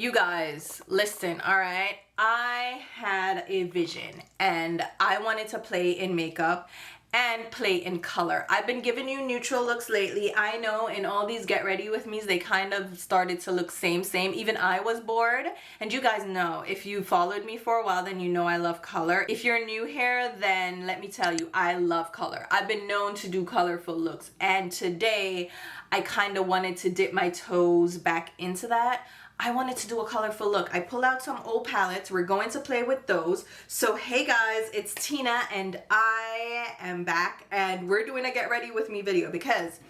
You guys, listen, all right? I had a vision and I wanted to play in makeup and play in color. I've been giving you neutral looks lately. I know in all these get ready with me's, they kind of started to look same. Even I was bored. And you guys know, if you followed me for a while, then you know I love color. If you're new here, then let me tell you, I love color. I've been known to do colorful looks. And today, I kind of wanted to dip my toes back into that. I wanted to do a colorful look. I pulled out some old palettes. We're going to play with those. So hey guys, it's Tina and I am back and we're doing a get ready with me video because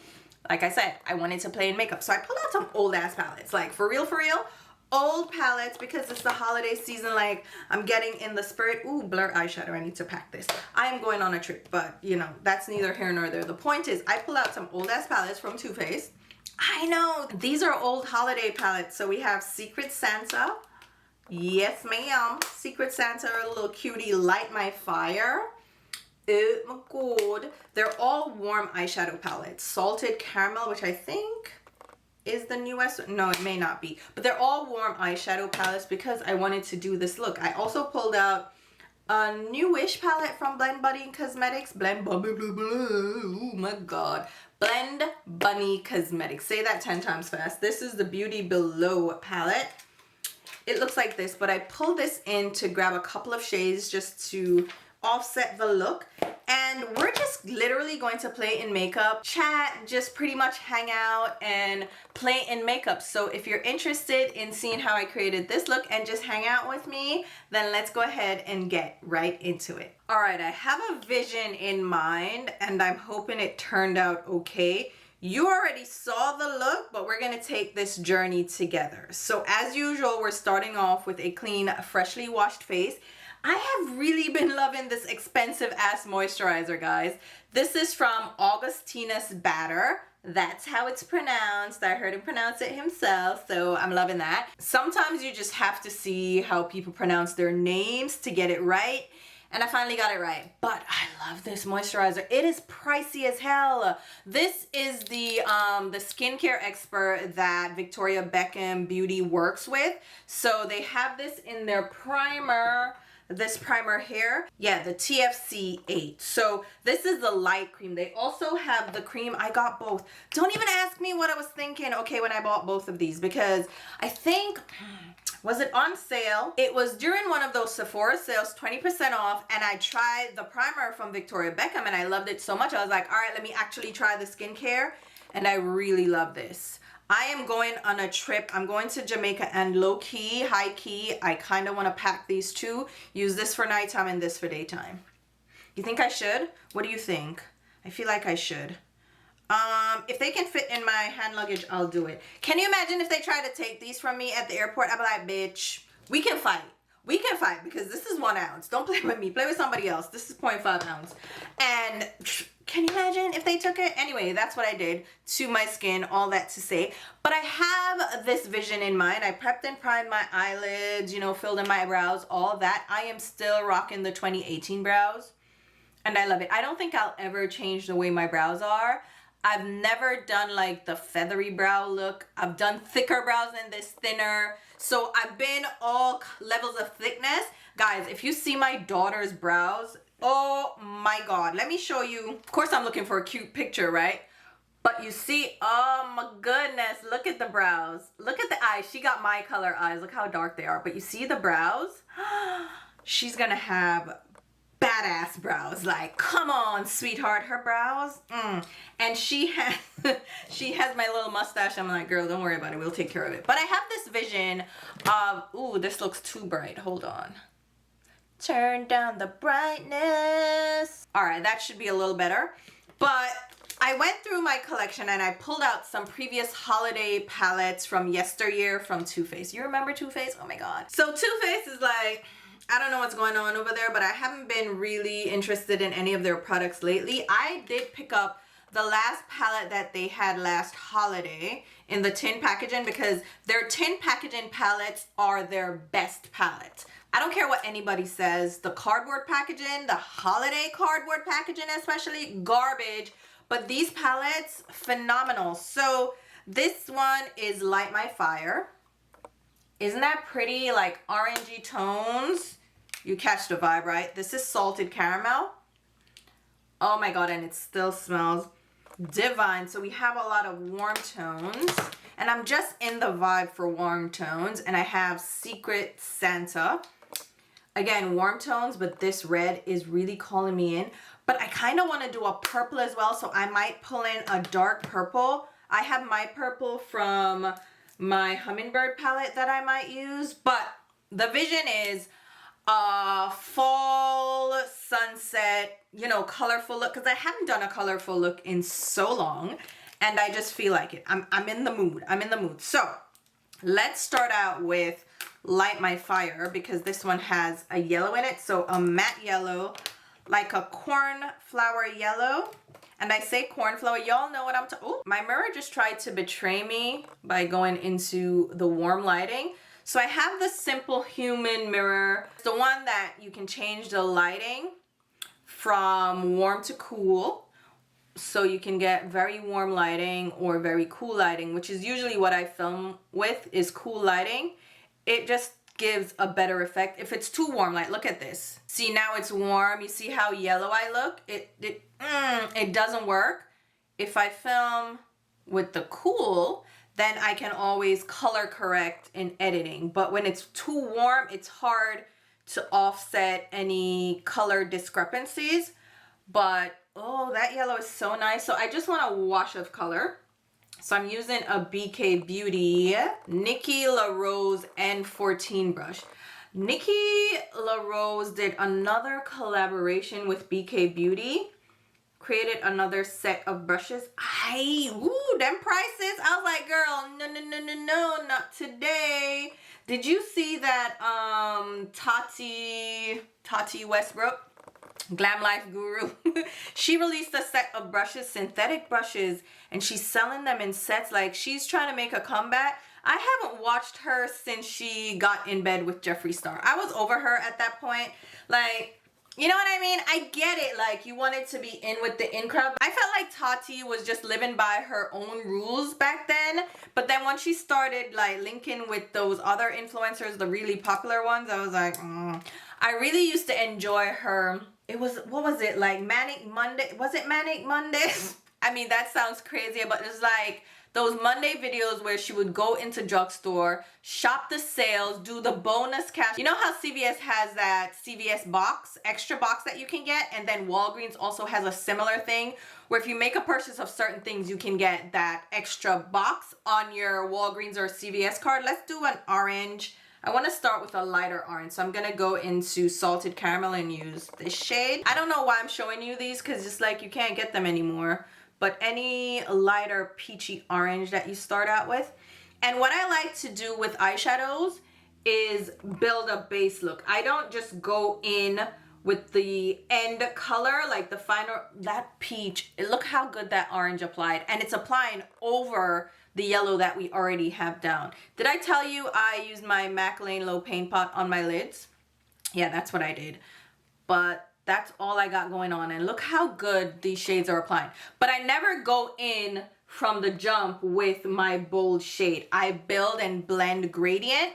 like I said, I wanted to play in makeup. So I pulled out some old ass palettes, like for real, old palettes because it's the holiday season. Like I'm getting in the spirit. Ooh, blur eyeshadow. I need to pack this. I am going on a trip, but you know, that's neither here nor there. The point is I pulled out some old ass palettes from Too Faced. I know, these are old holiday palettes. So we have Secret Santa. Yes, ma'am. Secret Santa, a little cutie, Light My Fire. Oh my god. They're all warm eyeshadow palettes. Salted Caramel, which I think is the newest. No, it may not be. But they're all warm eyeshadow palettes because I wanted to do this look. I also pulled out a newish palette from Blend Bunny Cosmetics. Oh my god. Blend Bunny Cosmetics. Say that 10 times fast. This is the Beauty Below palette. It looks like this, but I pulled this in to grab a couple of shades just to offset the look. And we're just literally going to play in makeup, chat, just pretty much hang out and play in makeup. So if you're interested in seeing how I created this look and just hang out with me, then let's go ahead and get right into it. All right, I have a vision in mind and I'm hoping it turned out okay. You already saw the look, but we're gonna take this journey together. So as usual, we're starting off with a clean, freshly washed face. I have really been loving this expensive ass moisturizer, guys. This is from Augustinus Batter. That's how it's pronounced. I heard him pronounce it himself, so I'm loving that. Sometimes you just have to see how people pronounce their names to get it right. And I finally got it right. But I love this moisturizer. It is pricey as hell. This is the skincare expert that Victoria Beckham Beauty works with. So they have this in their primer. This primer here, yeah, the TFC 8. So this is the light cream. They also have the cream. I got both. Don't even ask me what I was thinking, okay, when I bought both of these, because I think, was it on sale? It was during one of those Sephora sales, 20% off, and I tried the primer from Victoria Beckham and I loved it so much. I was like, all right, let me actually try the skincare, and I really love this. I am going on a trip. I'm going to Jamaica, and low-key, high-key, I kind of want to pack these two. Use this for nighttime and this for daytime. You think I should? What do you think? I feel like I should. If they can fit in my hand luggage, I'll do it. Can you imagine if they try to take these from me at the airport? I'd be like, bitch, we can fight. We can fight because this is 1 ounce. Don't play with me. Play with somebody else. This is 0.5 ounce. And can you imagine if they took it? Anyway, that's what I did to my skin. All that to say. But I have this vision in mind. I prepped and primed my eyelids, you know, filled in my brows, all that. I am still rocking the 2018 brows. And I love it. I don't think I'll ever change the way my brows are. I've never done like the feathery brow look. I've done thicker brows than this, thinner. So I've been all levels of thickness. Guys, if you see my daughter's brows, oh my God. Let me show you. Of course, I'm looking for a cute picture, right? But you see, oh my goodness, look at the brows. Look at the eyes. She got my color eyes. Look how dark they are. But you see the brows? She's gonna have badass brows. Like, come on, sweetheart, her brows. And she has my little mustache. I'm like, girl, don't worry about it, we'll take care of it. But I have this vision of, ooh, this looks too bright. Hold on, turn down the brightness. All right, that should be a little better. But I went through my collection and I pulled out some previous holiday palettes from yesteryear from Too Faced. You remember Too Faced? Oh my God. So Too Faced is like, I don't know what's going on over there, but I haven't been really interested in any of their products lately. I did pick up the last palette that they had last holiday in the tin packaging because their tin packaging palettes are their best palettes. I don't care what anybody says. The cardboard packaging, the holiday cardboard packaging especially, garbage. But these palettes, phenomenal. So this one is Light My Fire. Isn't that pretty? Like orangey tones. You catch the vibe, right? This is salted caramel. Oh my God, and it still smells divine. So we have a lot of warm tones, and I'm just in the vibe for warm tones, and I have Secret Santa. Again, warm tones, but this red is really calling me in. But I kind of want to do a purple as well, so I might pull in a dark purple. I have my purple from my Hummingbird palette that I might use, but the vision is fall, sunset, you know, colorful look, because I haven't done a colorful look in so long, and I just feel like it. I'm in the mood. I'm in the mood. So let's start out with Light My Fire, because this one has a yellow in it. So a matte yellow, like a cornflower yellow. And I say cornflower, y'all know what I'm talking. Oh, my mirror just tried to betray me by going into the warm lighting. So I have the Simple Human mirror, the one that you can change the lighting from warm to cool. So you can get very warm lighting or very cool lighting, which is usually what I film with, is cool lighting. It just gives a better effect. If it's too warm, like look at this. See, now it's warm. You see how yellow I look? It doesn't work. If I film with the cool, then I can always color correct in editing. But when it's too warm, it's hard to offset any color discrepancies. But oh, that yellow is so nice. So I just want a wash of color. So I'm using a BK Beauty Nikki LaRose N14 brush. Nikki LaRose did another collaboration with BK Beauty, created another set of brushes. Ooh, them prices. I was like, girl, no, not today. Did you see that Tati Westbrook, Glam Life Guru, she released a set of brushes, synthetic brushes, and she's selling them in sets. Like, she's trying to make a comeback. I haven't watched her since she got in bed with Jeffree Star. I was over her at that point. Like, you know what I mean? I get it. Like, you wanted to be in with the in crowd. I felt like Tati was just living by her own rules back then. But then once she started like linking with those other influencers, the really popular ones, I was like, I really used to enjoy her. It was, what was it? Like Manic Monday. Was it Manic Monday? I mean, that sounds crazy, but it's like those Monday videos where she would go into drugstore, shop the sales, do the bonus cash. You know how CVS has that CVS box, extra box that you can get? And then Walgreens also has a similar thing where if you make a purchase of certain things, you can get that extra box on your Walgreens or CVS card. Let's do an orange. I want to start with a lighter orange. So I'm going to go into Salted Caramel and use this shade. I don't know why I'm showing you these because it's like you can't get them anymore. But any lighter peachy orange that you start out with. And what I like to do with eyeshadows is build a base look. I don't just go in with the end color, like the final, that peach. Look how good that orange applied. And it's applying over the yellow that we already have down. Did I tell you I used my MAC Lane Low Paint Pot on my lids? Yeah, that's what I did. But that's all I got going on. And look how good these shades are applying. But I never go in from the jump with my bold shade. I build and blend gradient.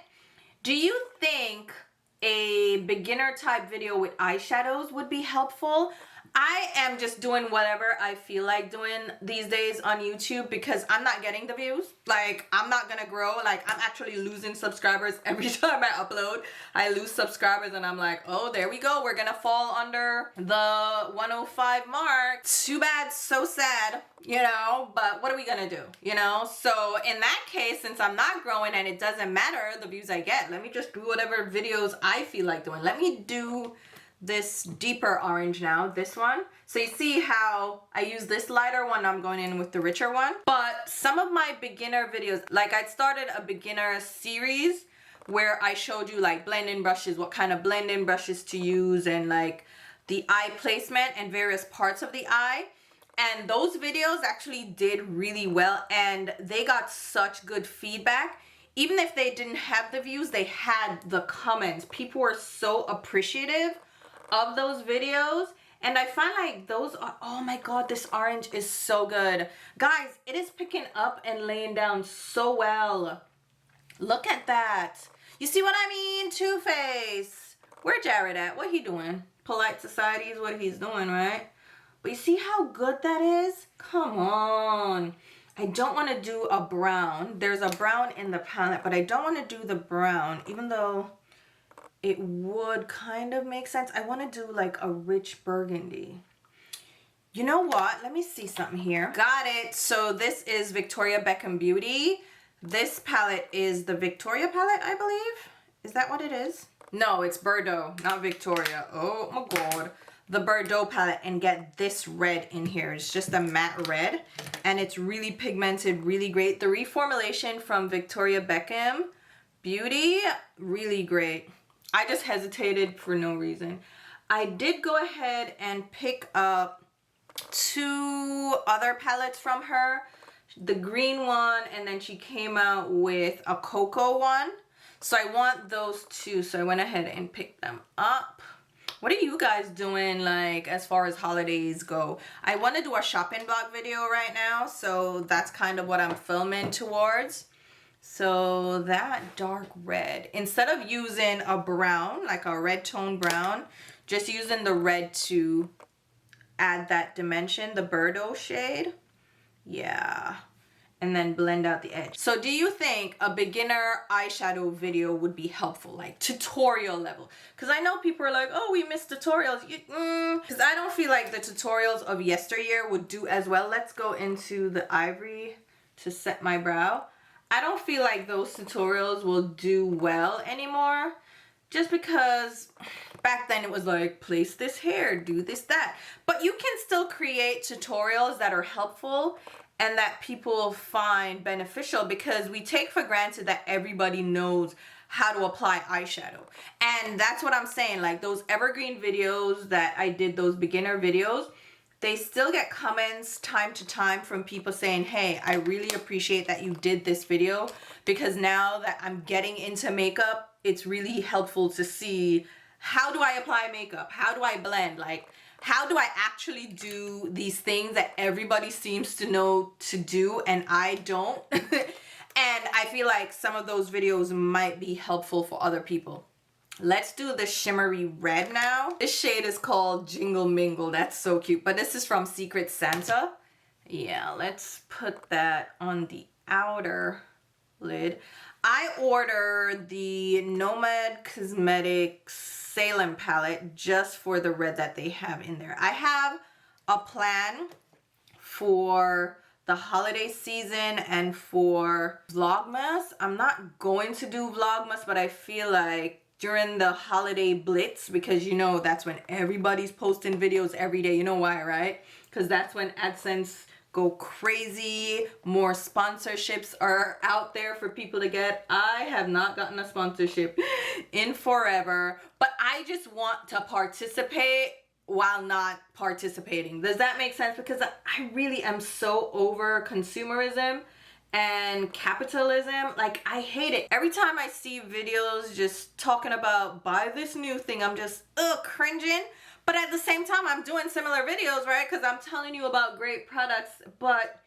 Do you think a beginner type video with eyeshadows would be helpful? I am just doing whatever I feel like doing these days on YouTube because I'm not getting the views. Like, I'm not gonna grow. Like, I'm actually losing subscribers every time I upload. I lose subscribers and I'm like, oh, there we go. We're gonna fall under the 105 mark. Too bad, so sad, you know, but what are we gonna do, you know? So in that case, since I'm not growing and it doesn't matter the views I get, let me just do whatever videos I feel like doing. Let me do this deeper orange now, this one. So you see how I use this lighter one, I'm going in with the richer one. But some of my beginner videos, like I started a beginner series where I showed you like blending brushes, what kind of blending brushes to use, and like the eye placement and various parts of the eye. And those videos actually did really well and they got such good feedback. Even if they didn't have the views, they had the comments. People were so appreciative of those videos, and I find like those are, oh my god, this orange is so good, guys. It is picking up and laying down so well. Look at that. You see what I mean? Too Faced. Where Jared at? What he doing? Polite Society is what he's doing, right? But you see how good that is? Come on. I don't want to do a brown. There's a brown in the palette, but I don't want to do the brown, even though it would kind of make sense. I want to do like a rich burgundy. You know what? Let me see something here. Got it. So this is Victoria Beckham Beauty. This palette is the Victoria palette, I believe. Is that what it is? No, it's Bordeaux, not Victoria. Oh my God. The Bordeaux palette, and get this red in here. It's just a matte red and it's really pigmented, really great. The reformulation from Victoria Beckham Beauty, really great. I just hesitated for no reason. I did go ahead and pick up 2 other palettes from her. The green one, and then she came out with a cocoa one. So I want those 2, so I went ahead and picked them up. What are you guys doing, like, as far as holidays go? I want to do a shopping blog video right now, so that's kind of what I'm filming towards. So that dark red, instead of using a brown, like a red tone brown, just using the red to add that dimension, the Bordeaux shade. Yeah. And then blend out the edge. So do you think a beginner eyeshadow video would be helpful, like tutorial level? Because I know people are like, oh, we missed tutorials. Because I don't feel like the tutorials of yesteryear would do as well. Let's go into the ivory to set my brow. I don't feel like those tutorials will do well anymore. Just because back then it was like, place this here, do this, that. But you can still create tutorials that are helpful and that people find beneficial, because we take for granted that everybody knows how to apply eyeshadow. And that's what I'm saying, like those evergreen videos that I did, those beginner videos, they still get comments time to time from people saying, hey, I really appreciate that you did this video, because now that I'm getting into makeup, it's really helpful to see, how do I apply makeup? How do I blend? Like, how do I actually do these things that everybody seems to know to do and I don't? And I feel like some of those videos might be helpful for other people. Let's do the shimmery red now. This shade is called Jingle Mingle. That's so cute. But this is from Secret Santa. Yeah, let's put that on the outer lid. I ordered the Nomad Cosmetics Salem palette just for the red that they have in there. I have a plan for the holiday season and for Vlogmas. I'm not going to do Vlogmas, but I feel like during the holiday blitz, because you know that's when everybody's posting videos every day. You know why, right? Because that's when AdSense go crazy, more sponsorships are out there for people to get. I have not gotten a sponsorship in forever, but I just want to participate while not participating. Does that make sense? Because I really am so over consumerism and capitalism. Like, I hate it. Every time I see videos just talking about buy this new thing, I'm just cringing. But at the same time, I'm doing similar videos, right? Because I'm telling you about great products, but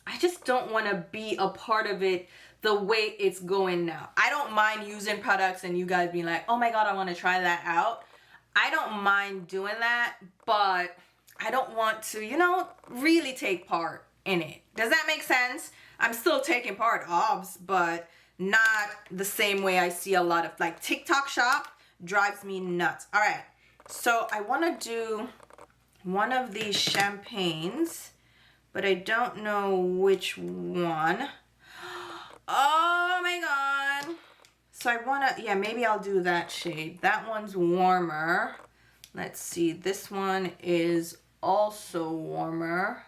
I just don't want to be a part of it the way it's going now. I don't mind using products and you guys being like, oh my God, I want to try that out. I don't mind doing that, but I don't want to, you know, really take part in it. Does that make sense? I'm still taking part, obs, but not the same way I see a lot of, like, TikTok shop drives me nuts. All right. So I want to do one of these champagnes, but I don't know which one. Oh my God. So I want to, yeah, maybe I'll do that shade. That one's warmer. Let's see. This one is also warmer.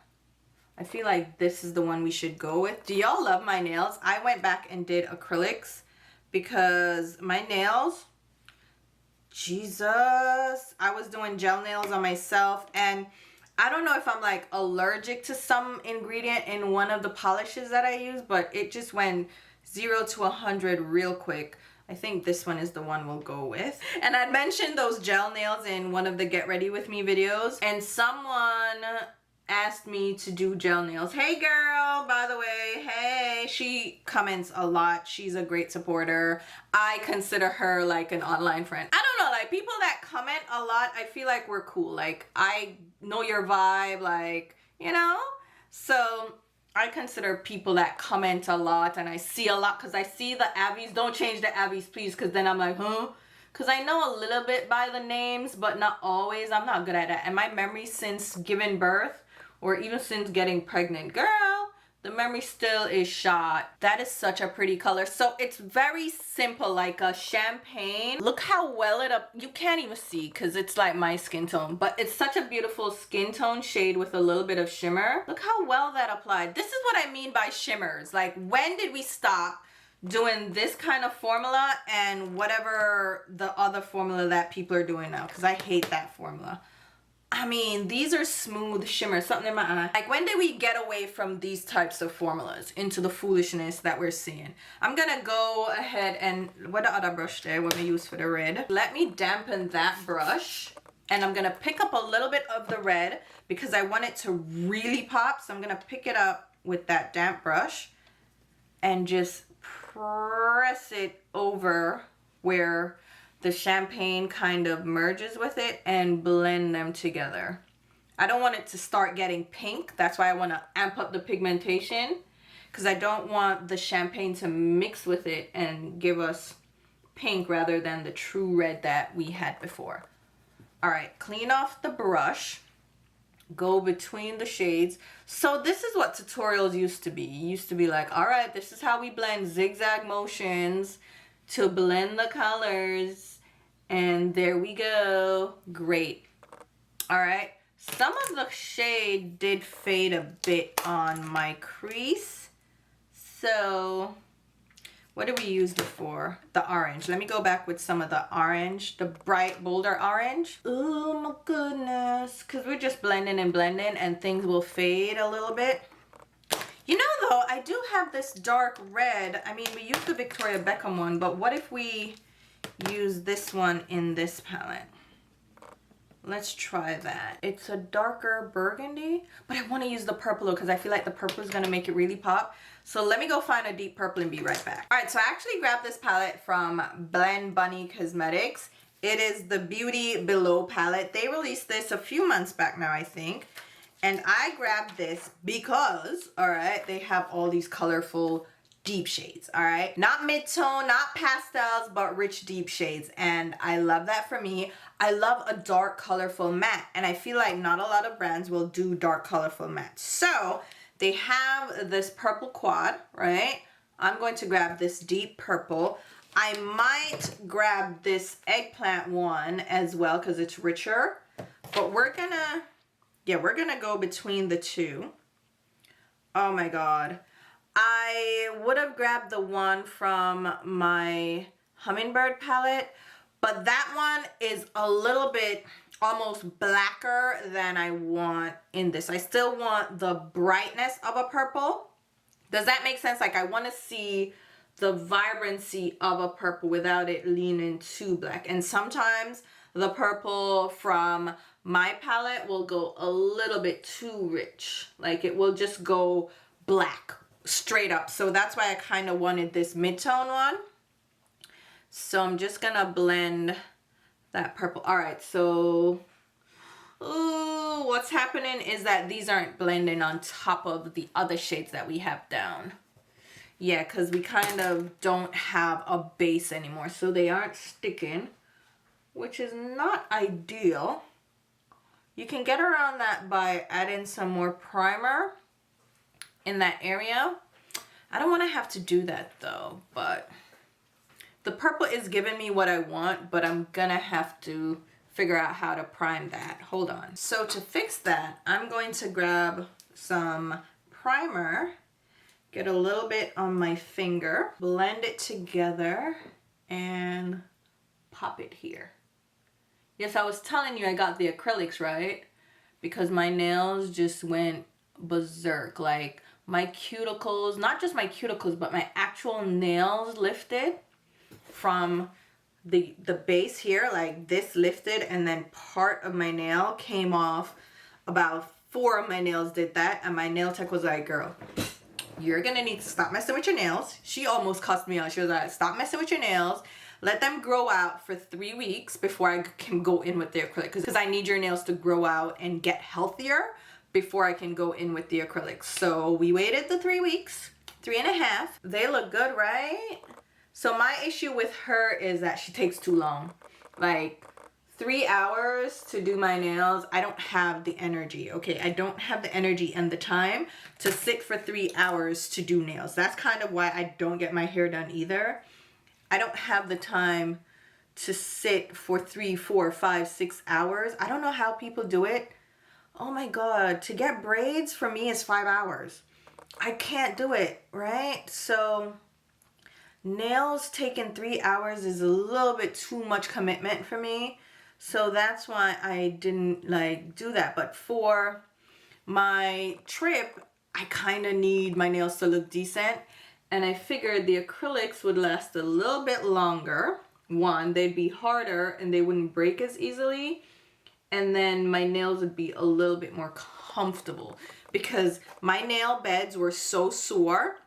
I feel like this is the one we should go with. Do y'all love my nails? I went back and did acrylics because my nails, Jesus, I was doing gel nails on myself, and I don't know if I'm like allergic to some ingredient in one of the polishes that I use, but it just went 0 to 100 real quick. I think this one is the one we'll go with. And I mentioned those gel nails in one of the Get Ready With Me videos, and someone asked me to do gel nails. Hey girl, by the way, hey. She comments a lot. She's a great supporter. I consider her like an online friend. I don't know, like people that comment a lot, I feel like we're cool. Like I know your vibe, like, you know? So I consider people that comment a lot, and I see a lot, because I see the Abby's. Don't change the Abby's, please, because then I'm like, huh? Because I know a little bit by the names, but not always. I'm not good at it. And my memory since giving birth, or even since getting pregnant, girl, the memory still is shot. That is such a pretty color. So it's very simple, like a champagne. Look how well it up. You can't even see because it's like my skin tone, but it's such a beautiful skin tone shade with a little bit of shimmer. Look how well that applied. This is what I mean by shimmers. Like, when did we stop doing this kind of formula and whatever the other formula that people are doing now? Because I hate that formula. I mean, these are smooth shimmers, something in my eye. Like, when did we get away from these types of formulas into the foolishness that we're seeing? I'm gonna go ahead and, what the other brush there, what we use for the red? Let me dampen that brush, and I'm gonna pick up a little bit of the red because I want it to really pop. So I'm gonna pick it up with that damp brush and just press it over where the champagne kind of merges with it and blend them together. I don't want it to start getting pink. That's why I want to amp up the pigmentation, because I don't want the champagne to mix with it and give us pink rather than the true red that we had before. All right, clean off the brush, go between the shades. So this is what tutorials used to be. It used to be like, all right, this is how we blend, zigzag motions to blend the colors. And there we go. Great. All right. Some of the shade did fade a bit on my crease. So what did we use before? The orange. Let me go back with some of the orange, the bright, bolder orange. Oh my goodness. Because we're just blending and blending and things will fade a little bit. You know, though, I do have this dark red. I mean, we used the Victoria Beckham one, but what if we use this one in this palette? Let's try that. It's a darker burgundy, but I want to use the purple because I feel like the purple is going to make it really pop. So let me go find a deep purple and be right back. All right, so I actually grabbed this palette from Blend Bunny Cosmetics. It is the Beauty Below palette. They released this a few months back now, I think. And I grabbed this because, all right, they have all these colorful deep shades, all right? Not mid-tone, not pastels, but rich deep shades. And I love that for me. I love a dark, colorful matte. And I feel like not a lot of brands will do dark, colorful matte. So they have this purple quad, right? I'm going to grab this deep purple. I might grab this eggplant one as well because it's richer. But we're gonna go between the two. Oh my God. I would have grabbed the one from my Hummingbird palette, but that one is a little bit almost blacker than I want in this. I still want the brightness of a purple. Does that make sense? Like, I want to see the vibrancy of a purple without it leaning too black. And sometimes the purple from my palette will go a little bit too rich. Like, it will just go black straight up. So that's why I kind of wanted this mid-tone one. So I'm just gonna blend that purple. All right, so ooh, what's happening is that these aren't blending on top of the other shades that we have down. Yeah, because we kind of don't have a base anymore, so they aren't sticking, which is not ideal. You can get around that by adding some more primer in that area. I don't want to have to do that though, but the purple is giving me what I want, but I'm gonna have to figure out how to prime that. Hold on. So to fix that, I'm going to grab some primer, get a little bit on my finger, blend it together, and pop it here. Yes, I was telling you I got the acrylics, right? Because my nails just went berserk. Like, my cuticles, not just my cuticles, but my actual nails lifted from the base here. Like, this lifted, and then part of my nail came off about 4 of my nails did that, and my nail tech was like, girl, you're gonna need to stop messing with your nails. She almost cussed me out. She was like, stop messing with your nails. Let them grow out for 3 weeks before I can go in with the acrylic, because I need your nails to grow out and get healthier before I can go in with the acrylics. So we waited the 3 weeks, 3.5. They look good, right? So my issue with her is that she takes too long. Like 3 hours to do my nails, I don't have the energy, okay? I don't have the energy and the time to sit for 3 hours to do nails. That's kind of why I don't get my hair done either. I don't have the time to sit for 3, 4, 5, 6 hours. I don't know how people do it. Oh my God, to get braids for me is 5 hours. I can't do it, right? So nails taking 3 hours is a little bit too much commitment for me. So that's why I didn't like do that. But for my trip, I kind of need my nails to look decent. And I figured the acrylics would last a little bit longer. One, they'd be harder and they wouldn't break as easily. And then my nails would be a little bit more comfortable, because my nail beds were so sore.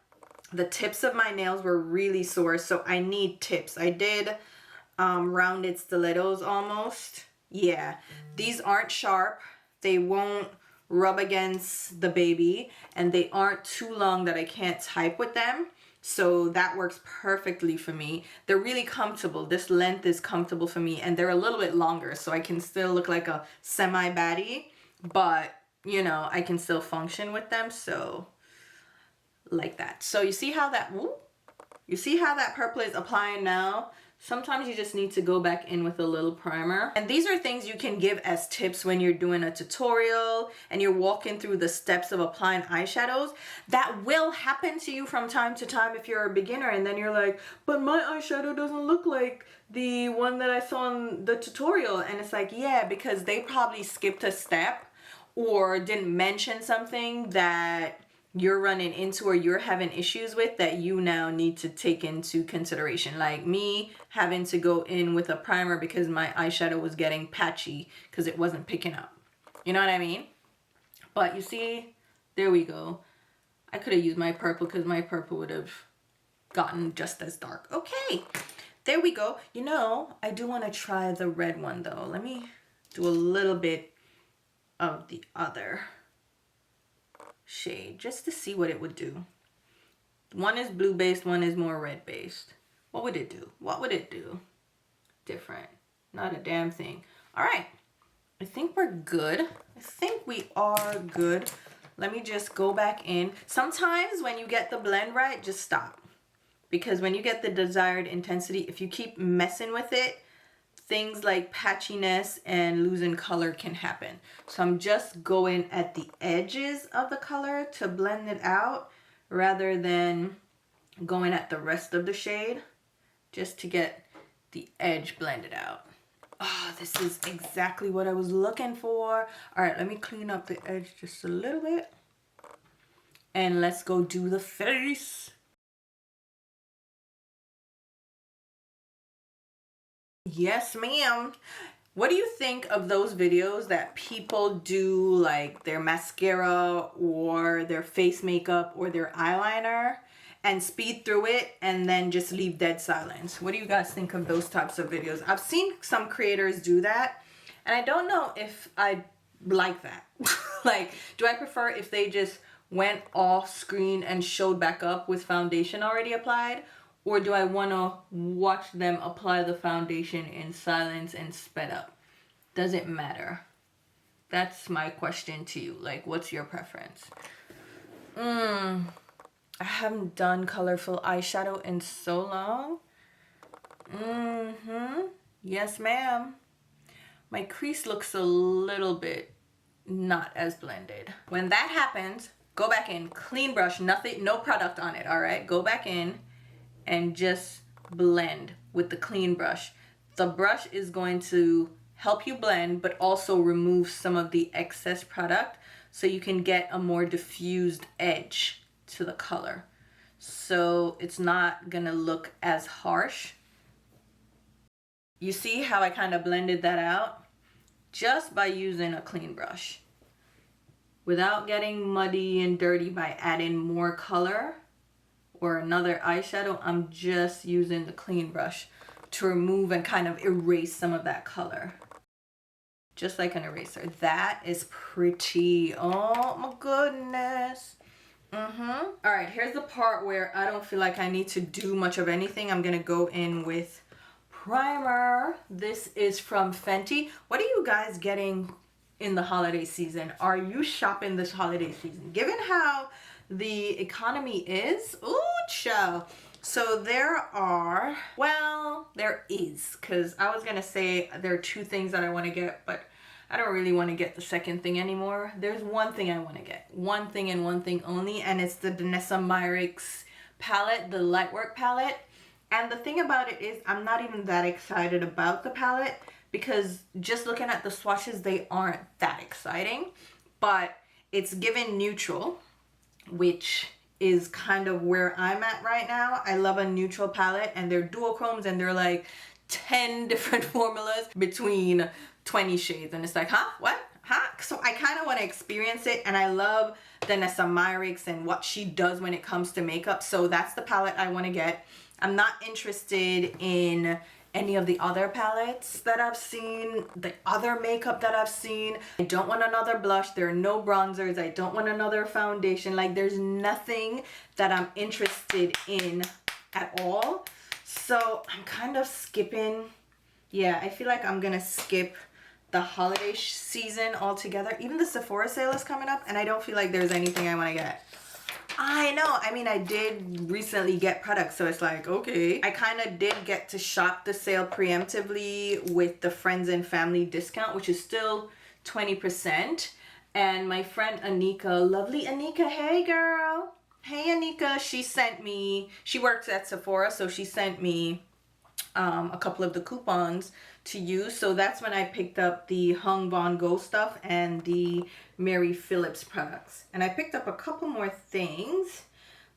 The tips of my nails were really sore, so I need tips. I did rounded stilettos almost. Yeah, these aren't sharp. They won't rub against the baby, and they aren't too long that I can't type with them. So that works perfectly for me. They're really comfortable. This length is comfortable for me, and they're a little bit longer, so I can still look like a semi-baddie, but you know, I can still function with them. So like that. So you see how that, you see how that purple is applying now? Sometimes you just need to go back in with a little primer. And these are things you can give as tips when you're doing a tutorial and you're walking through the steps of applying eyeshadows. That will happen to you from time to time if you're a beginner, and then you're like, but my eyeshadow doesn't look like the one that I saw in the tutorial. And it's like, yeah, because they probably skipped a step or didn't mention something that you're running into or you're having issues with that you now need to take into consideration. Like me having to go in with a primer because my eyeshadow was getting patchy because it wasn't picking up. You know what I mean? But you see, there we go. I could have used my purple because my purple would have gotten just as dark. Okay, there we go. You know, I do want to try the red one though. Let me do a little bit of the other shade just to see what it would do. One is blue based, one is more red based. What would it do? What would it do different? Not a damn thing. All right, I think we're good. I think we are good. Let me just go back in. Sometimes when you get the blend right, just stop, because when you get the desired intensity, if you keep messing with it, things like patchiness and losing color can happen. So I'm just going at the edges of the color to blend it out rather than going at the rest of the shade, just to get the edge blended out. Oh, this is exactly what I was looking for. All right, let me clean up the edge just a little bit. And let's go do the face. Yes, ma'am. What do you think of those videos that people do like their mascara or their face makeup or their eyeliner and speed through it and then just leave dead silence? What do you guys think of those types of videos? I've seen some creators do that, and I don't know if I like that. Like, do I prefer if they just went off screen and showed back up with foundation already applied? Or do I want to watch them apply the foundation in silence and sped up? Does it matter? That's my question to you. Like, what's your preference? I haven't done colorful eyeshadow in so long. Yes, ma'am. My crease looks a little bit not as blended. When that happens, go back in, clean brush, nothing, no product on it, all right? Go back in and just blend with the clean brush. The brush is going to help you blend, but also remove some of the excess product so you can get a more diffused edge to the color. So it's not gonna look as harsh. You see how I kind of blended that out? Just by using a clean brush. without getting muddy and dirty by adding more color or another eyeshadow, I'm just using the clean brush to remove and kind of erase some of that color. Just like an eraser. That is pretty. Oh my goodness. All right, here's the part where I don't feel like I need to do much of anything. I'm gonna go in with primer. This is from Fenty. What are you guys getting in the holiday season? Are you shopping this holiday season? Given how the economy is, ooh, child. So there is, because I was gonna say there are 2 things that I want to get, but I don't really want to get the second thing anymore. There's one thing I want to get, one thing and one thing only, and it's the Vanessa Myricks palette, the Lightwork palette. And the thing about it is I'm not even that excited about the palette, because just looking at the swatches, they aren't that exciting, but it's given neutral, which is kind of where I'm at right now. I love a neutral palette, and they're duochromes, and they're like 10 different formulas between 20 shades, and it's like, huh, what, huh? So I kind of want to experience it, and I love Vanessa Myricks and what she does when it comes to makeup. So that's the palette I want to get. I'm not interested in any of the other palettes that I've seen, the other makeup that I've seen. I don't want another blush. There are no bronzers. I don't want another foundation. Like, there's nothing that I'm interested in at all. So I'm kind of skipping. Yeah, I feel like I'm gonna skip the holiday season altogether. Even the Sephora sale is coming up, and I don't feel like there's anything I want to get. I know, I mean, I did recently get products, so it's like, okay. I kind of did get to shop the sale preemptively with the friends and family discount, which is still 20%. And my friend Anika, lovely Anika, hey girl. Hey Anika, she works at Sephora, so she sent me a couple of the coupons to use. So that's when I picked up the Hung Von Go stuff and the Mary Phillips products. And I picked up a couple more things,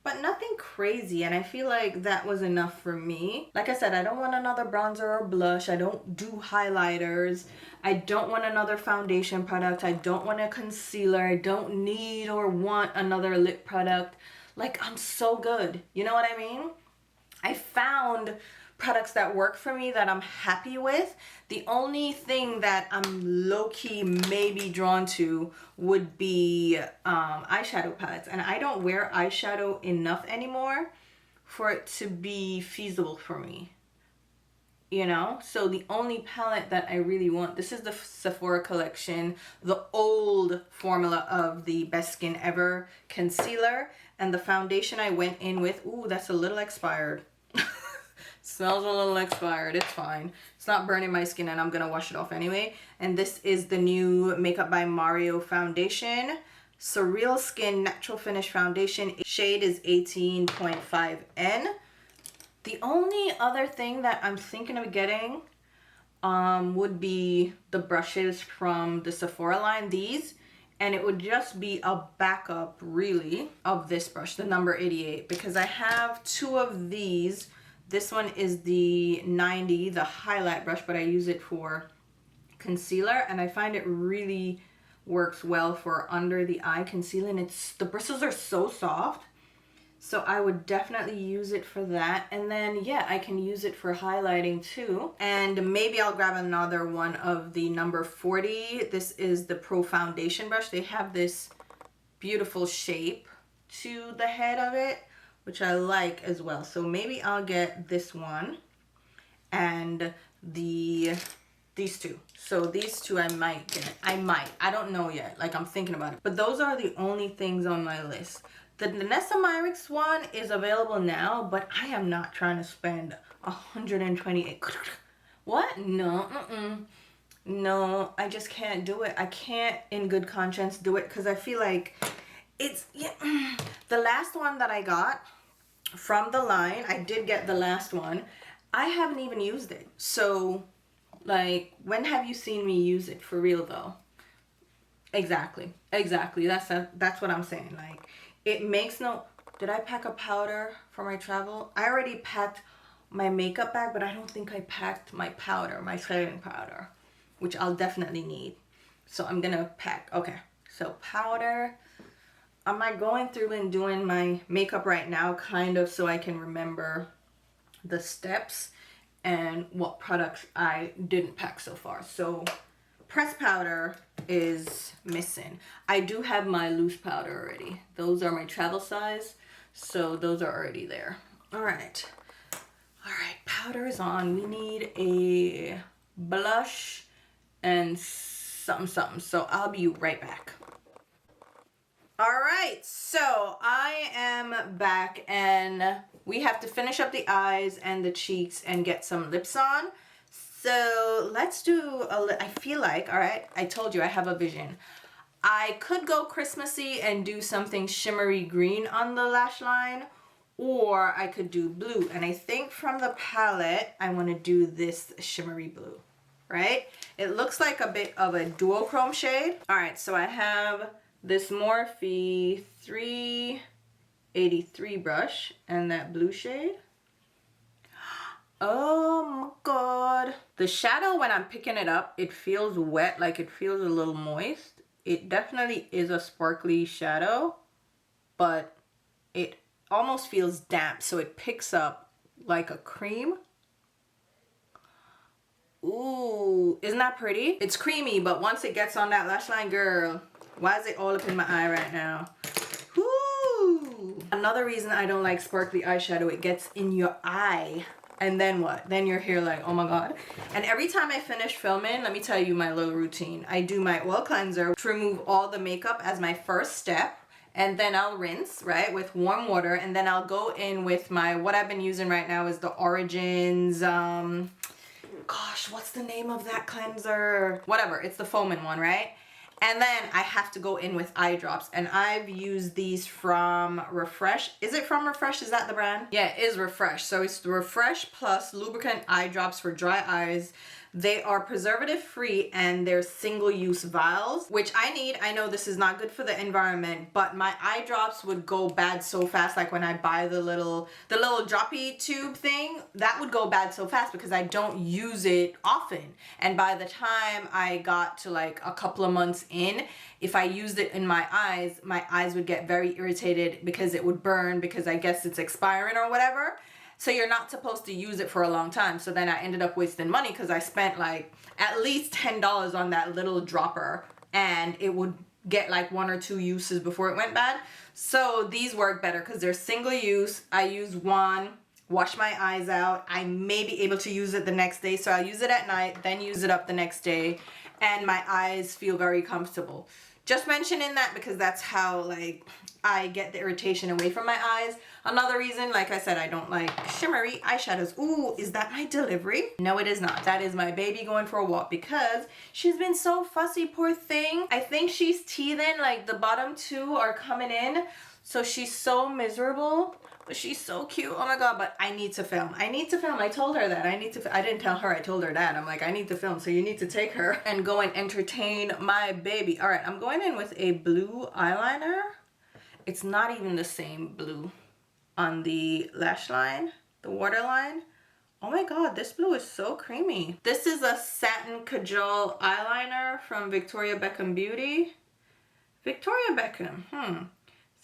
but nothing crazy. And I feel like that was enough for me. Like I said, I don't want another bronzer or blush. I don't do highlighters. I don't want another foundation product. I don't want a concealer. I don't need or want another lip product. Like, I'm so good. You know what I mean? I found products that work for me that I'm happy with. The only thing that I'm low-key maybe drawn to would be eyeshadow palettes, and I don't wear eyeshadow enough anymore for it to be feasible for me, you know? So the only palette that I really want, this is the Sephora collection, the old formula of the Best Skin Ever concealer, and the foundation I went in with, ooh, that's a little expired. Smells a little expired. It's fine. It's not burning my skin, and I'm gonna wash it off anyway. And this is the new Makeup by Mario foundation, Surreal Skin Natural Finish Foundation. Shade is 18.5N. The only other thing that I'm thinking of getting would be the brushes from the Sephora line, these, and it would just be a backup really of this brush, the number 88, because I have 2 of these. This one is the 90, the highlight brush, but I use it for concealer, and I find it really works well for under the eye concealing. The bristles are so soft, so I would definitely use it for that. And then, yeah, I can use it for highlighting too. And maybe I'll grab another one of the number 40. This is the Pro Foundation brush. They have this beautiful shape to the head of it, which I like as well. So maybe I'll get this one and these 2. So these 2 I might get. I don't know yet. Like, I'm thinking about it. But those are the only things on my list. The Vanessa Myricks one is available now, but I am not trying to spend 128. What? No. No, I just can't do it. I can't in good conscience do it, because I feel like it's, yeah, the last one that I got from the line, I did get the last one. I haven't even used it. So, like, when have you seen me use it for real though? Exactly. That's what I'm saying. Like, it makes no, did I pack a powder for my travel? I already packed my makeup bag, but I don't think I packed my powder, my setting powder, which I'll definitely need. So I'm gonna pack, okay. So powder. I'm like going through and doing my makeup right now kind of so I can remember the steps and what products I didn't pack so far. So pressed powder is missing. I do have my loose powder already. Those are my travel size, so those are already there. All right, powder is on. We need a blush and something. So I'll be right back. All right, so I am back and we have to finish up the eyes and the cheeks and get some lips on. So let's do I feel like, all right, I told you I have a vision. I could go Christmassy and do something shimmery green on the lash line, or I could do blue. And I think from the palette, I want to do this shimmery blue, right? It looks like a bit of a duochrome shade. All right, so I have this Morphe 383 brush and that blue shade. Oh my god. The shadow, when I'm picking it up, it feels wet, like it feels a little moist. It definitely is a sparkly shadow, but it almost feels damp, so it picks up like a cream. Ooh, isn't that pretty? It's creamy, but once it gets on that lash line, girl, why is it all up in my eye right now? Woo! Another reason I don't like sparkly eyeshadow, it gets in your eye. And then what? Then you're here like, oh my god. And every time I finish filming, let me tell you my little routine. I do my oil cleanser to remove all the makeup as my first step. And then I'll rinse, right, with warm water. And then I'll go in with my, what I've been using right now is the Origins, gosh, what's the name of that cleanser? Whatever, it's the foaming one, right? And then I have to go in with eye drops, and I've used these from Refresh. Is it from Refresh? Is that the brand? Yeah, it is Refresh. So it's the Refresh Plus Lubricant Eye Drops for dry eyes. They are preservative free and they're single use vials, which I need. I know this is not good for the environment, but my eye drops would go bad so fast. Like when I buy the little droppy tube thing, that would go bad so fast because I don't use it often. And by the time I got to like a couple of months in, if I used it in my eyes would get very irritated because it would burn, because I guess it's expiring or whatever. So you're not supposed to use it for a long time. So then I ended up wasting money because I spent like at least $10 on that little dropper, and it would get like 1 or 2 uses before it went bad. So these work better because they're single use. I use one, wash my eyes out. I may be able to use it the next day. So I use it at night, then use it up the next day, and my eyes feel very comfortable. Just mentioning that because that's how like I get the irritation away from my eyes. Another reason, like I said, I don't like shimmery eyeshadows. Ooh, is that my delivery? No, it is not. That is my baby going for a walk because she's been so fussy, poor thing. I think she's teething, like the bottom 2 are coming in. So she's so miserable, but she's so cute. Oh my god, but I need to film. I need to film. I told her that. I didn't tell her, I told her that. I'm like, I need to film, so you need to take her and go and entertain my baby. All right, I'm going in with a blue eyeliner. It's not even the same blue on the lash line, the waterline. Oh my god, this blue is so creamy. This is a satin cajole eyeliner from Victoria Beckham Beauty. Victoria Beckham,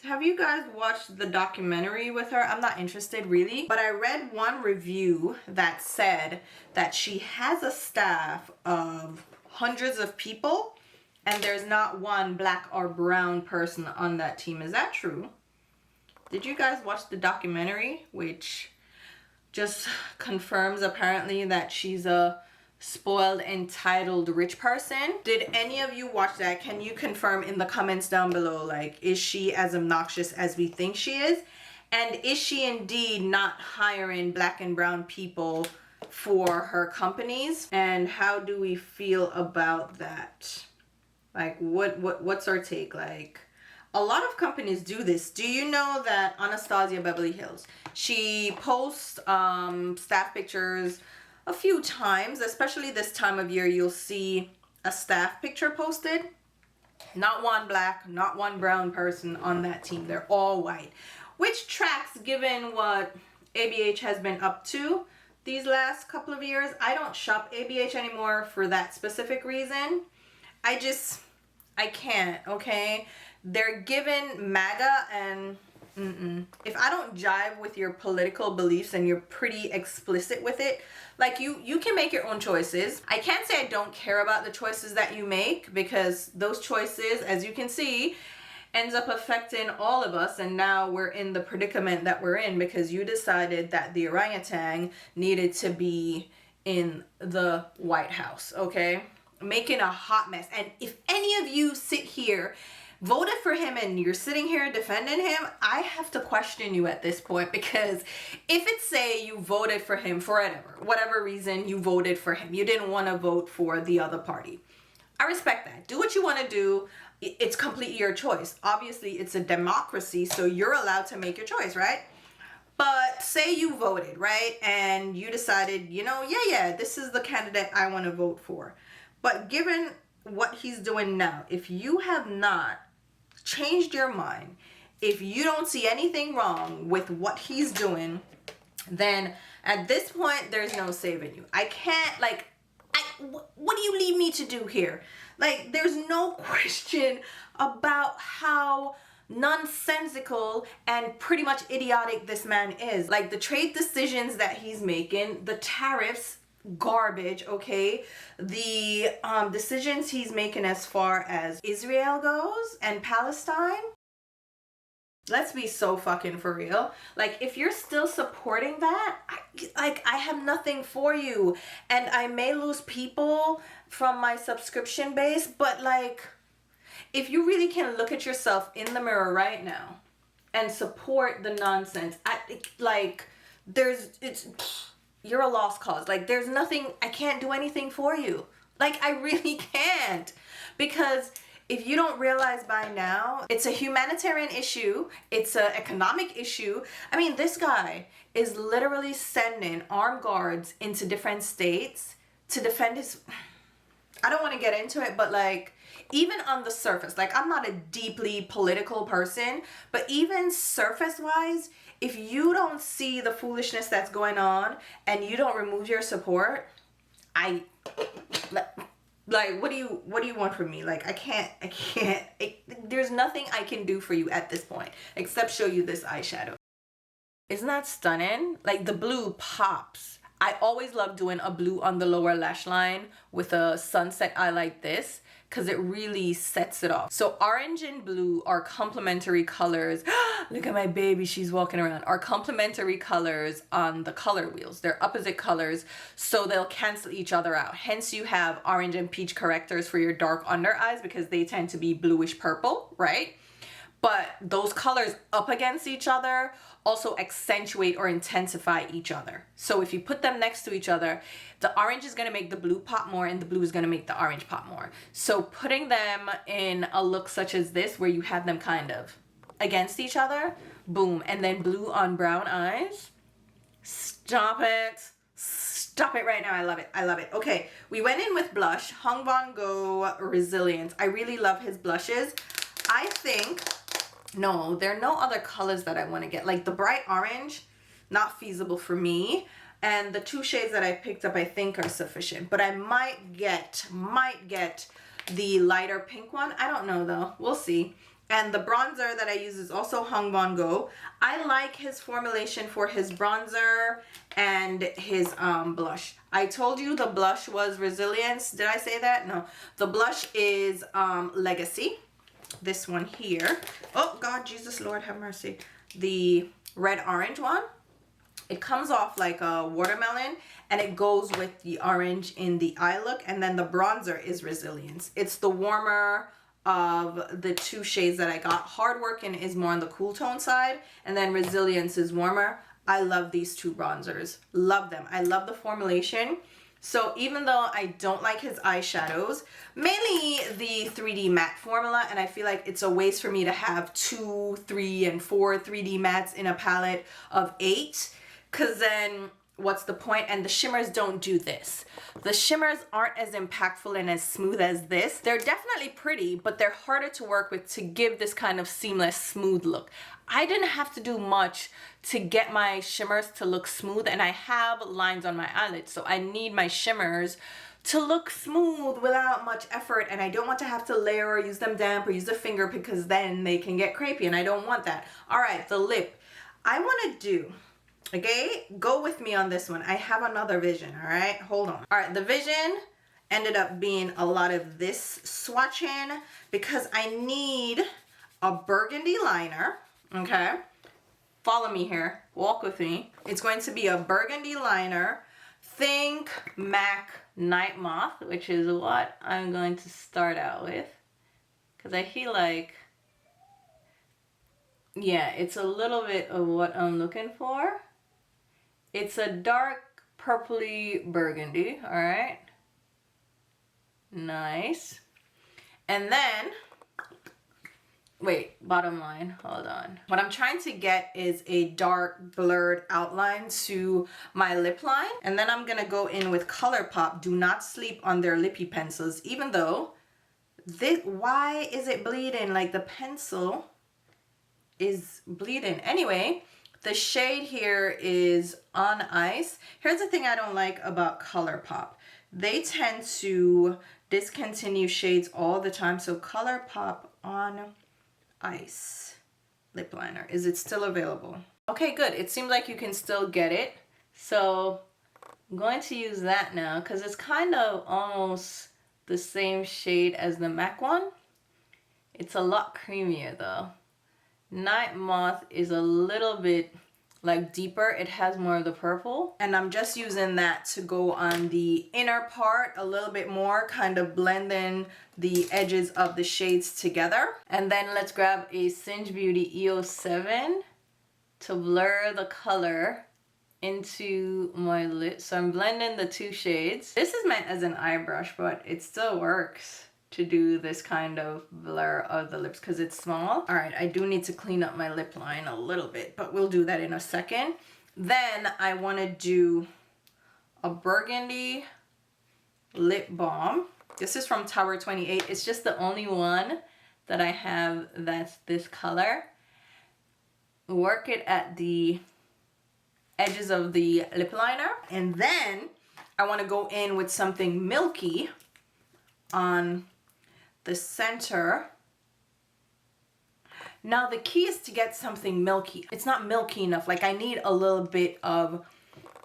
Have you guys watched the documentary with her? I'm not interested really, but I read one review that said that she has a staff of hundreds of people and there's not one black or brown person on that team. Is that true? Did you guys watch the documentary, which just confirms apparently that she's a spoiled, entitled, rich person? Did any of you watch that? Can you confirm in the comments down below, like, is she as obnoxious as we think she is? And is she indeed not hiring black and brown people for her companies? And how do we feel about that? Like, what's our take? Like, a lot of companies do this. Do you know that Anastasia Beverly Hills, she posts staff pictures a few times, especially this time of year, you'll see a staff picture posted. Not one black, not one brown person on that team. They're all white, which tracks given what ABH has been up to these last couple of years. I don't shop ABH anymore for that specific reason. I can't, okay? They're given MAGA and if I don't jive with your political beliefs and you're pretty explicit with it, like you can make your own choices. I can't say I don't care about the choices that you make, because those choices, as you can see, ends up affecting all of us, and now we're in the predicament that we're in because you decided that the orangutan needed to be in the White House, okay? Making a hot mess. And if any of you sit here, voted for him, and you're sitting here defending him, I have to question you at this point, because if it's, say you voted for him for whatever reason you voted for him, you didn't want to vote for the other party. I respect that. Do what you want to do. It's completely your choice. Obviously, it's a democracy, so you're allowed to make your choice, right? But say you voted, right? And you decided, you know, yeah, this is the candidate I want to vote for. But given what he's doing now, if you have not changed your mind, if you don't see anything wrong with what he's doing, then at this point, there's no saving you. I can't, like, what do you leave me to do here? Like, there's no question about how nonsensical and pretty much idiotic this man is. Like, the trade decisions that he's making, the tariffs, garbage, okay? The decisions he's making as far as Israel goes and Palestine. Let's be so fucking for real. Like, if you're still supporting that, I have nothing for you. And I may lose people from my subscription base, but like, if you really can look at yourself in the mirror right now and support the nonsense, you're a lost cause. Like, there's nothing, I can't do anything for you. Like, I really can't. Because if you don't realize by now, it's a humanitarian issue. It's an economic issue. I mean, this guy is literally sending armed guards into different states to defend his... I don't want to get into it, but like, even on the surface, like, I'm not a deeply political person, but even surface-wise, if you don't see the foolishness that's going on and you don't remove your support, like, what do you want from me? Like, I can't, there's nothing I can do for you at this point, except show you this eyeshadow. Isn't that stunning? Like, the blue pops. I always love doing a blue on the lower lash line with a sunset eye like this, because it really sets it off. So orange and blue are complementary colors. Look at my baby, she's walking around. Are complementary colors on the color wheels. They're opposite colors, so they'll cancel each other out. Hence you have orange and peach correctors for your dark under eyes, because they tend to be bluish purple, right? But those colors up against each other also accentuate or intensify each other. So if you put them next to each other, the orange is going to make the blue pop more and the blue is going to make the orange pop more. So putting them in a look such as this, where you have them kind of against each other, boom, and then blue on brown eyes. Stop it. Stop it right now. I love it. I love it. Okay, we went in with blush. Hung Van Gogh Resilience. I really love his blushes. I think... no, there are no other colors that I want to get. Like the bright orange, not feasible for me. And the two shades that I picked up, I think are sufficient. But I might get the lighter pink one. I don't know though. We'll see. And the bronzer that I use is also Hung Van Gogh. I like his formulation for his bronzer and his blush. I told you the blush was Resilience. Did I say that? No. The blush is Legacy. This one here. Oh God, Jesus, Lord have mercy. The red orange one. It comes off like a watermelon and it goes with the orange in the eye look. And then the bronzer is Resilience. It's the warmer of the two shades that I got. Hard Working is more on the cool tone side, and then Resilience is warmer. I love these two bronzers. Love them. I love the formulation. So even though I don't like his eyeshadows, mainly the 3D matte formula, and I feel like it's a waste for me to have 2, 3, and 4 3D mattes in a palette of 8, because then what's the point? And the shimmers don't do this. The shimmers aren't as impactful and as smooth as this. They're definitely pretty, but they're harder to work with to give this kind of seamless, smooth look. I didn't have to do much to get my shimmers to look smooth, and I have lines on my eyelids, so I need my shimmers to look smooth without much effort, and I don't want to have to layer or use them damp or use the finger because then they can get crepey and I don't want that. All right, the lip. I want to do, okay, go with me on this one. I have another vision, all right? Hold on. All right, the vision ended up being a lot of this swatching because I need a burgundy liner, okay? Follow me here, walk with me. It's going to be a burgundy liner. Think MAC Night Moth, which is what I'm going to start out with. Because I feel like, yeah, it's a little bit of what I'm looking for. It's a dark purpley burgundy, all right? Nice. And then, wait, bottom line, hold on. What I'm trying to get is a dark blurred outline to my lip line. And then I'm gonna go in with ColourPop. Do not sleep on their lippy pencils, even though this, why is it bleeding? Like the pencil is bleeding. Anyway, the shade here is On Ice. Here's the thing I don't like about ColourPop. They tend to discontinue shades all the time. So ColourPop On Ice lip liner. Is it still available? Okay, good. It seems like you can still get it. So I'm going to use that now because it's kind of almost the same shade as the MAC one. It's a lot creamier though. Night Moth is a little bit like deeper. It has more of the purple. And I'm just using that to go on the inner part a little bit more, kind of blending the edges of the shades together. And then let's grab a Singe Beauty EO7 to blur the color into my lips. So I'm blending the two shades. This is meant as an eye brush, but it still works to do this kind of blur of the lips because it's small. All right, I do need to clean up my lip line a little bit, but we'll do that in a second. Then I want to do a burgundy lip balm. This is from Tower 28. It's just the only one that I have that's this color. Work it at the edges of the lip liner. And then I want to go in with something milky on the center. Now the key is to get something milky. It's not milky enough. Like I need a little bit of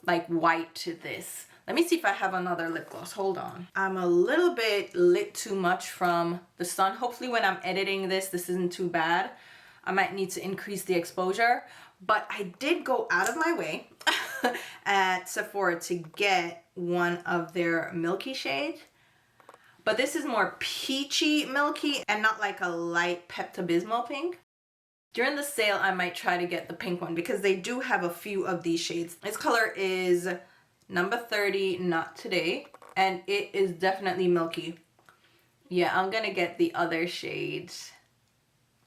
like white to this. Let me see if I have another lip gloss. Hold on. I'm a little bit lit too much from the sun. Hopefully when I'm editing this isn't too bad. I might need to increase the exposure, but I did go out of my way at Sephora to get one of their milky shades. But this is more peachy milky and not like a light Pepto-Bismol pink. During the sale, I might try to get the pink one because they do have a few of these shades. This color is number 30, Not Today, and it is definitely milky. Yeah, I'm gonna get the other shades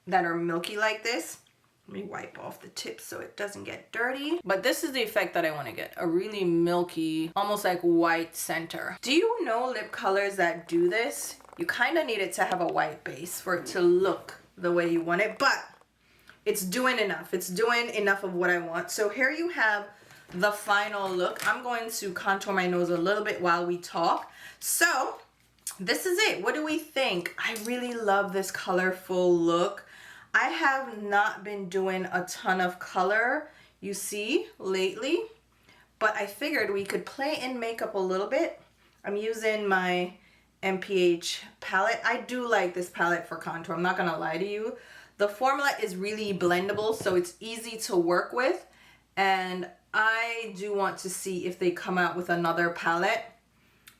that are milky like this. Let me wipe off the tip so it doesn't get dirty. But this is the effect that I want to get. A really milky, almost like white center. Do you know lip colors that do this? You kind of need it to have a white base for it to look the way you want it. But it's doing enough. It's doing enough of what I want. So here you have the final look. I'm going to contour my nose a little bit while we talk. So this is it. What do we think? I really love this colorful look. I have not been doing a ton of color, you see, lately, but I figured we could play in makeup a little bit. I'm using my MPH palette. I do like this palette for contour, I'm not gonna lie to you. The formula is really blendable, so it's easy to work with, and I do want to see if they come out with another palette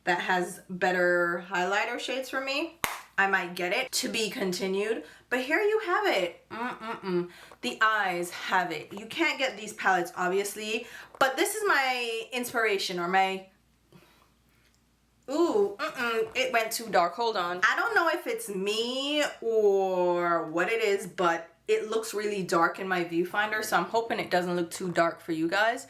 that has better highlighter shades for me. I might get it, to be continued. But here you have it. The eyes have it. You can't get these palettes, obviously, but this is my inspiration, or my... Ooh, it went too dark. Hold on. I don't know if it's me or what it is, but it looks really dark in my viewfinder, so I'm hoping it doesn't look too dark for you guys.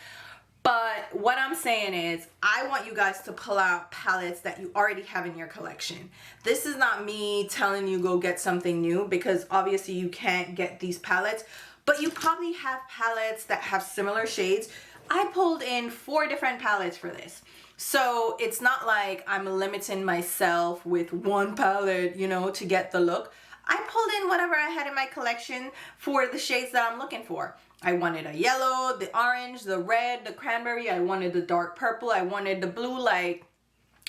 But what I'm saying is, I want you guys to pull out palettes that you already have in your collection. This is not me telling you go get something new, because obviously you can't get these palettes, but you probably have palettes that have similar shades. I pulled in 4 different palettes for this. So it's not like I'm limiting myself with one palette, you know, to get the look. I pulled in whatever I had in my collection for the shades that I'm looking for. I wanted a yellow, the orange, the red, the cranberry. I wanted the dark purple. I wanted the blue, like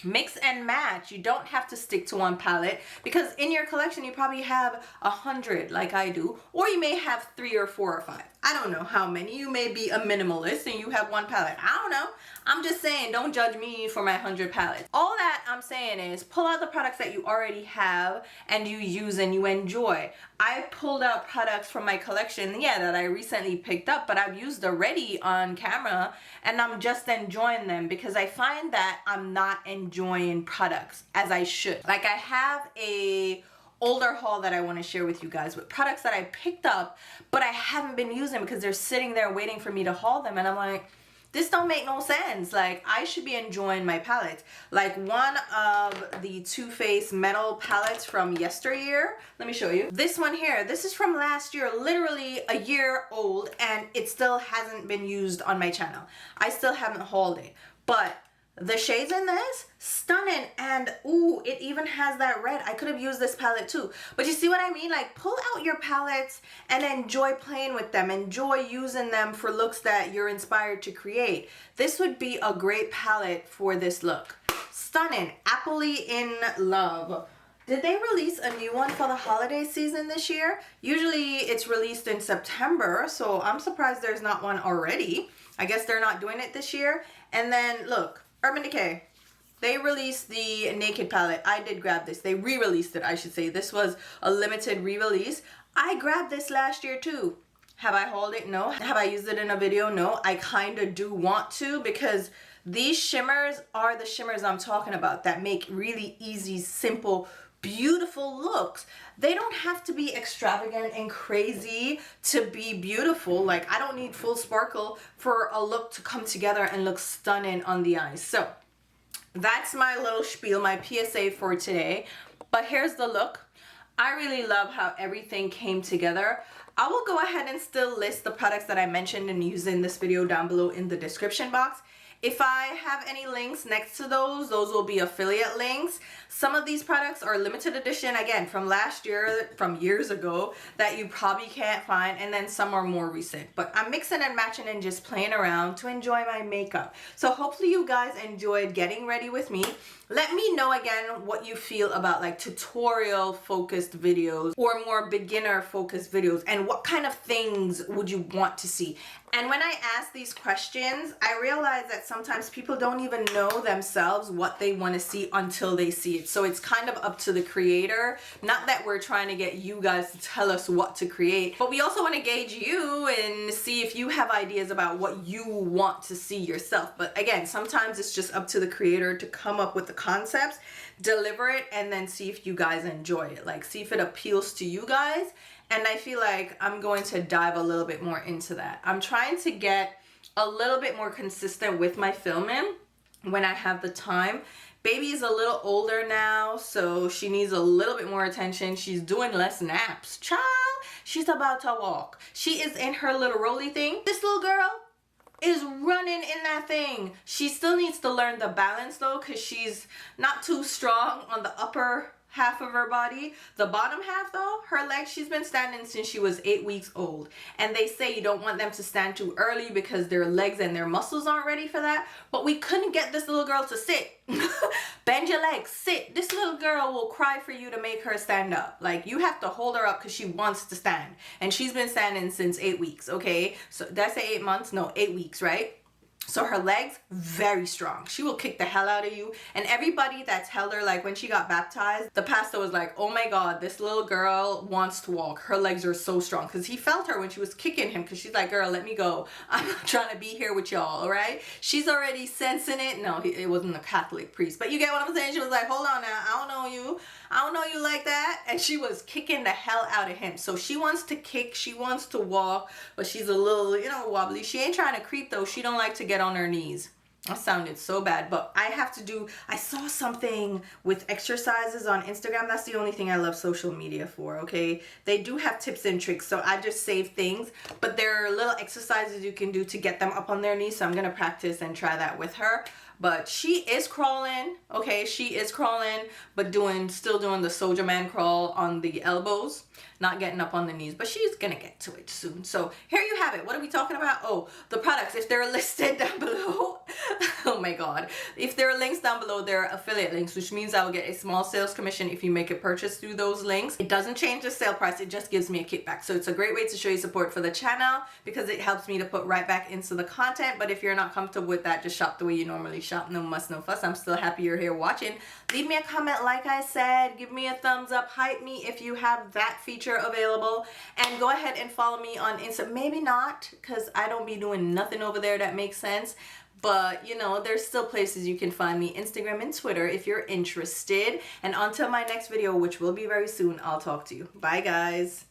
mix and match. You don't have to stick to one palette, because in your collection you probably have 100 like I do, or you may have 3 or 4 or 5. I don't know how many. You may be a minimalist and you have one palette. I don't know. I'm just saying, don't judge me for my 100 palettes. All that I'm saying is pull out the products that you already have and you use and you enjoy. I pulled out products from my collection, yeah, that I recently picked up, but I've used already on camera and I'm just enjoying them, because I find that I'm not enjoying products as I should. Like, I have a older haul that I want to share with you guys with products that I picked up but I haven't been using because they're sitting there waiting for me to haul them, and I'm like, this don't make no sense. Like, I should be enjoying my palettes. Like, one of the Too Faced metal palettes from yesteryear. Let me show you. This one here, this is from last year, literally a year old, and it still hasn't been used on my channel. I still haven't hauled it. But the shades in this, stunning. And ooh, it even has that red. I could have used this palette too. But you see what I mean? Like, pull out your palettes and enjoy playing with them. Enjoy using them for looks that you're inspired to create. This would be a great palette for this look. Stunning. Happily in Love. Did they release a new one for the holiday season this year? Usually it's released in September, so I'm surprised there's not one already. I guess they're not doing it this year. And then look, Urban Decay. They released the Naked palette. I did grab this. They re-released it, I should say. This was a limited re-release. I grabbed this last year too. Have I hauled it? No. Have I used it in a video? No. I kind of do want to, because these shimmers are the shimmers I'm talking about that make really easy, simple, beautiful looks. They don't have to be extravagant and crazy to be beautiful. Like, I don't need full sparkle for a look to come together and look stunning on the eyes. So that's my little spiel, my PSA for today. But here's the look. I really love how everything came together. I will go ahead and still list the products that I mentioned and use in this video down below in the description box. If I have any links next to those will be affiliate links. Some of these products are limited edition, again, from last year, from years ago, that you probably can't find, and then some are more recent. But I'm mixing and matching and just playing around to enjoy my makeup. So hopefully you guys enjoyed getting ready with me. Let me know again what you feel about like tutorial focused videos or more beginner focused videos, and what kind of things would you want to see. And when I ask these questions, I realize that sometimes people don't even know themselves what they want to see until they see it. So it's kind of up to the creator. Not that we're trying to get you guys to tell us what to create, but we also want to gauge you and see if you have ideas about what you want to see yourself. But again, sometimes it's just up to the creator to come up with the concepts, deliver it, and then see if you guys enjoy it. Like, see if it appeals to you guys. And I feel like I'm going to dive a little bit more into that. I'm trying to get a little bit more consistent with my filming when I have the time. Baby is a little older now, so she needs a little bit more attention. She's doing less naps. Child, she's about to walk. She is in her little rolly thing. This little girl is running in that thing. She still needs to learn the balance though, because she's not too strong on the upper half of her body. The bottom half though, her legs, she's been standing since she was 8 weeks old. And they say you don't want them to stand too early because their legs and their muscles aren't ready for that. But we couldn't get this little girl to sit. Bend your legs, sit. This little girl will cry for you to make her stand up. Like, you have to hold her up because she wants to stand. And she's been standing since 8 weeks, okay? So did I say 8 months? No, 8 weeks, right? So her legs, very strong. She will kick the hell out of you. And everybody that told her, like when she got baptized, the pastor was like, oh my God, this little girl wants to walk. Her legs are so strong. Because he felt her when she was kicking him, because she's like, girl, let me go. I'm not trying to be here with y'all, all right? She's already sensing it. No, it wasn't a Catholic priest. But you get what I'm saying? She was like, hold on now. I don't know you. I don't know you like that. And she was kicking the hell out of him. So she wants to kick. She wants to walk. But she's a little, you know, wobbly. She ain't trying to creep though. She don't like to get on her knees. That sounded so bad, but I saw something with exercises on Instagram. That's the only thing I love social media for, okay? They do have tips and tricks, so I just save things, but there are little exercises you can do to get them up on their knees, so I'm gonna practice and try that with her. but she is crawling. Okay, she is crawling, but still doing the soldier man crawl on the elbows, not getting up on the knees, but she's gonna get to it soon. So here you have it. What are we talking about? Oh, the products, if they're listed down below. Oh my god, if there are links down below, there are affiliate links, which means I will get a small sales commission if you make a purchase through those links. It doesn't change the sale price, it just gives me a kickback. So it's a great way to show you support for the channel, because it helps me to put right back into the content. But if you're not comfortable with that, just shop the way you normally shop. No muss, no fuss. I'm still happy you're here watching. Leave me a comment, like I said, give me a thumbs up, hype me if you have that feature available, and go ahead and follow me on Insta. Maybe not, because I don't be doing nothing over there that makes sense. But, you know, there's still places you can find me, Instagram and Twitter, if you're interested. And until my next video, which will be very soon, I'll talk to you. Bye, guys.